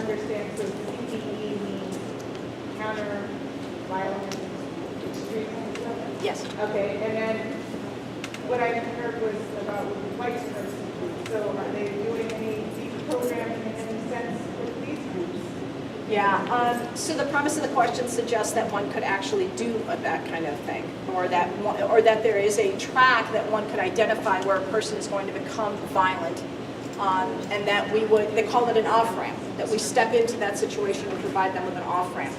understand, so CPE means counter violence extremism? Yes. Okay, and then what I heard was about white supremacy. So are they doing any programming in any sense with these groups? Yeah, so the premise of the question suggests that one could actually do that kind of thing, or that there is a track that one could identify where a person is going to become violent, and that they call it an off-ramp, that we step into that situation and provide them with an off-ramp.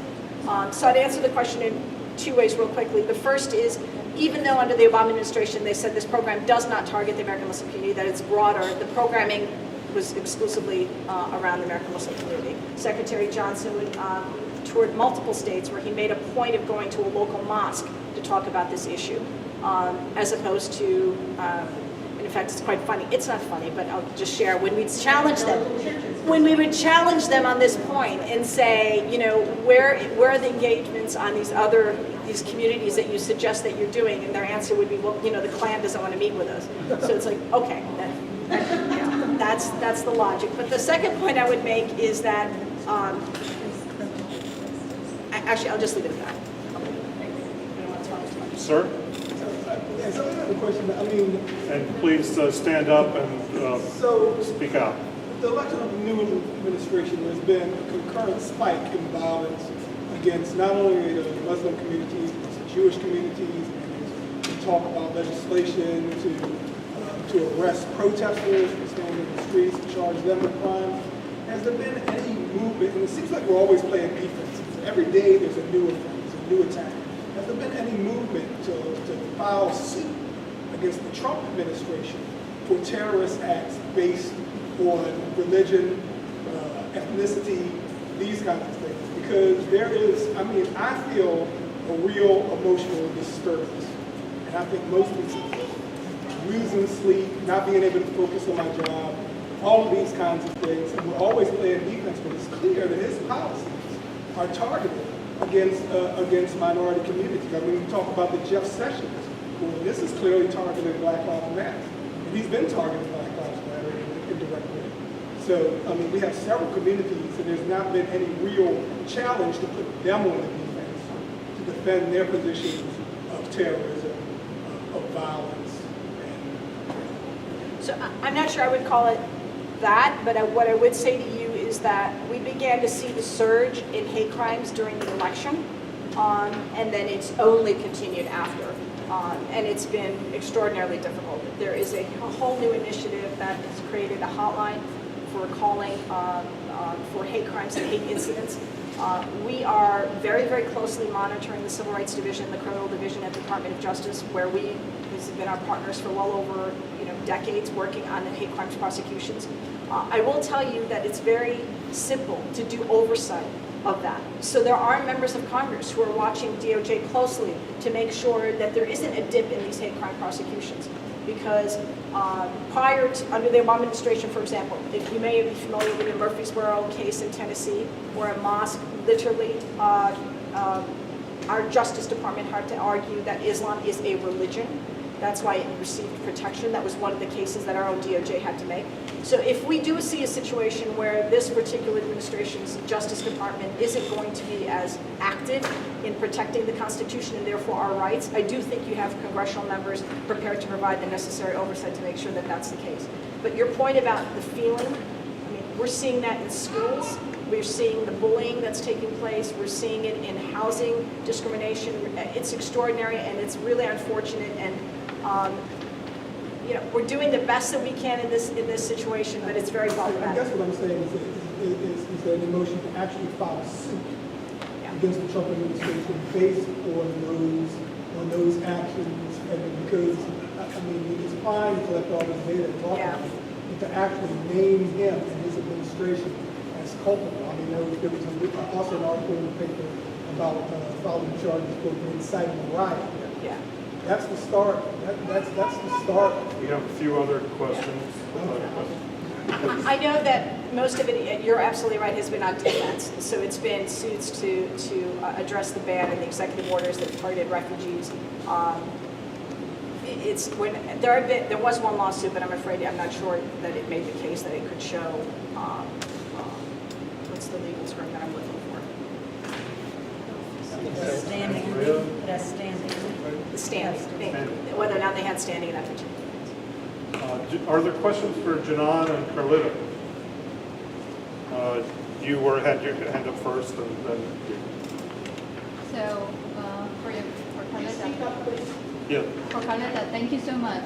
So I'd answer the question in two ways real quickly. The first is, even though under the Obama administration they said this program does not target the American Muslim community, that it's broader, the programming was exclusively around the American Muslim community. Secretary Johnson toured multiple states where he made a point of going to a local mosque to talk about this issue, as opposed to, and in fact it's quite funny, it's not funny, but I'll just share, when we'd challenge them, when we would challenge them on this point and say, you know, where are the engagements on these communities that you suggest that you're doing, and their answer would be, well, you know, the Klan doesn't want to meet with us. So it's like, okay, yeah, that's the logic. But the second point I would make is that, actually, I'll just leave it at that. Sir? Yeah, so I have a question. I mean, And please stand up and speak out. with the election of the new administration, there's been a concurrent spike in violence against not only the Muslim communities, but the Jewish communities, and there's talk about legislation to arrest protesters for standing in the streets and charge them with crime. Has there been any movement, and it seems like we're always playing defense. Every day there's a new offense, a new attack. Has there been any movement to file suit against the Trump administration for terrorist acts based on religion, ethnicity, these kinds of things? Because there is, I mean, I feel a real emotional disturbance. And I think most people, losing sleep, not being able to focus on my job, all of these kinds of things. And we're always playing defense, but it's clear that his policies are targeted against minority communities. I mean, we talk about the Jeff Sessions. Well, this is clearly targeting Black Lives Matter. And he's been targeting Black Lives Matter indirectly. So, I mean, we have several communities, and there's not been any real challenge to put them on the defense to defend their positions of terrorism, of violence. So I'm not sure I would call it that, but what I would say to you is that we began to see the surge in hate crimes during the election, and then it's only continued after. And it's been extraordinarily difficult. There is a whole new initiative that has created a hotline for calling for hate crimes and hate incidents. We are very, very closely monitoring the Civil Rights Division, the Criminal Division at the Department of Justice, where we have been our partners for well over decades working on the hate crimes prosecutions. I will tell you that it's very simple to do oversight of that. So there are members of Congress who are watching DOJ closely to make sure that there isn't a dip in these hate crime prosecutions. Because prior to, under the Obama administration, for example, if you may be familiar with the Murfreesboro case in Tennessee, where a mosque literally, our Justice Department had to argue that Islam is a religion. That's why it received protection. That was one of the cases that our own DOJ had to make. So if we do see a situation where this particular administration's Justice Department isn't going to be as active in protecting the Constitution and therefore our rights, I do think you have congressional members prepared to provide the necessary oversight to make sure that that's the case. But your point about the feeling, I mean, we're seeing that in schools. We're seeing the bullying that's taking place. We're seeing it in housing discrimination. It's extraordinary and it's really unfortunate. And we're doing the best that we can in this situation, but it's very problematic. I guess what I'm saying is there an emotion to actually file a suit against the Trump administration based on those actions, and because I mean it's fine to collect all this data and talk about it, but to actually name him and his administration as culpable. I mean there was also an article in the paper about filing charges for inciting a riot. Yeah. That's the start. That's the start. We have a few other questions. I know that most of it, you're absolutely right, has been on defense. So it's been suits to address the ban and the executive orders that targeted refugees. There was one lawsuit, but I'm afraid I'm not sure that it made the case that it could show what's the legal term that I'm looking for? Standing, Really? that's standing. The standing, whether or not they had standing in that particular case. Are there questions for Janan and Carlitta? You had your hand up first, and then So, for Speak Carlitta, up, please. yeah. for Carlitta, thank you so much.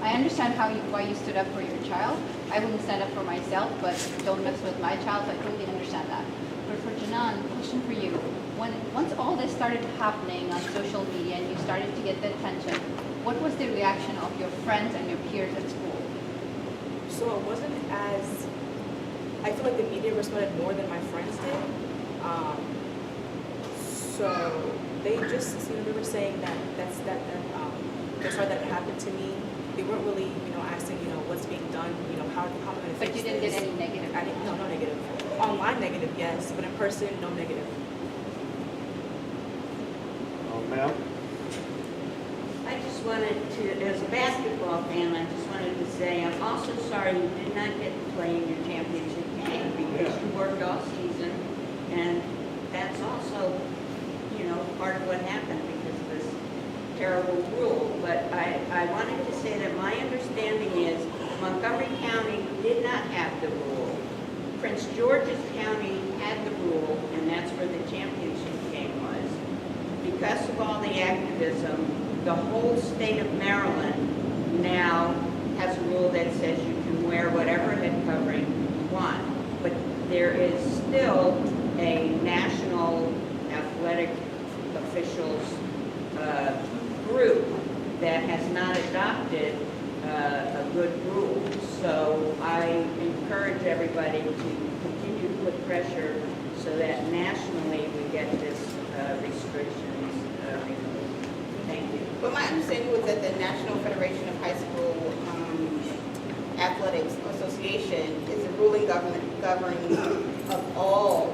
I understand why you stood up for your child. I wouldn't stand up for myself, but don't mess with my child, so I totally understand that. But for Janan, question for you. Once all this started happening on social media and you started to get the attention, what was the reaction of your friends and your peers at school? So it wasn't as, I feel like the media responded more than my friends did. So they just, they were saying that they're sorry that it happened to me. They weren't really, asking, what's being done, how am I going to fix But you didn't get this? any negative. I didn't, no negative. Online negative, yes, but in person, no negative. Ma'am? I just wanted to, as a basketball fan, I just wanted to say, I'm also sorry you did not get to play in your championship game because you worked all season, and that's also, part of what happened because of this terrible rule. But I wanted to say that my understanding is Montgomery County did not have the rule. Prince George's County had the rule, and that's where the championship game was. Because of all the activism, the whole state of Maryland now has a rule that says you can wear whatever head covering you want. But there is still a national athletic officials group that has not adopted a good rule. So I encourage everybody to continue to put pressure so that nationally we get this restrictions removed. Thank you. But my understanding was that the National Federation of High School Athletics Association is a ruling governing of all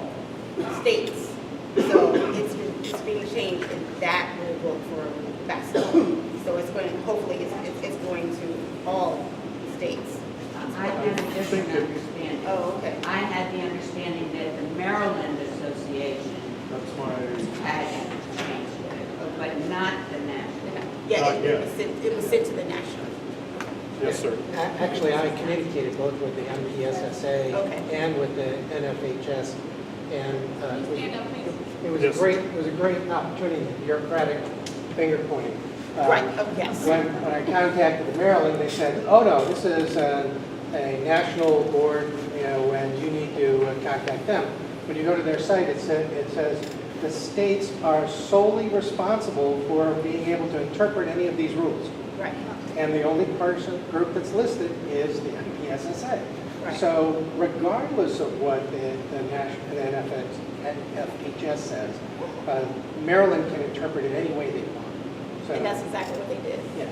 states. So it's being changed, and that will work for basketball. So it's going to, hopefully, it's going to all states. I had a different understanding. Oh, okay. I had the understanding that the Maryland Association That's my, had changed it, but not the national. Yeah, Not yet. it was sent to the national. yes, sir. Actually, I communicated both with the MPSSA Okay. and with the NFHS, and it was Yes. a great opportunity, bureaucratic finger pointing. Right, oh, yes. When I contacted the Maryland, they said, "Oh no, this is a national board, and you need to contact them." When you go to their site, it says the states are solely responsible for being able to interpret any of these rules. Right. And the only group that's listed is the MPSSA. Right. So regardless of what the NFHS says, Maryland can interpret it any way they want. So, And that's exactly what they did. yeah.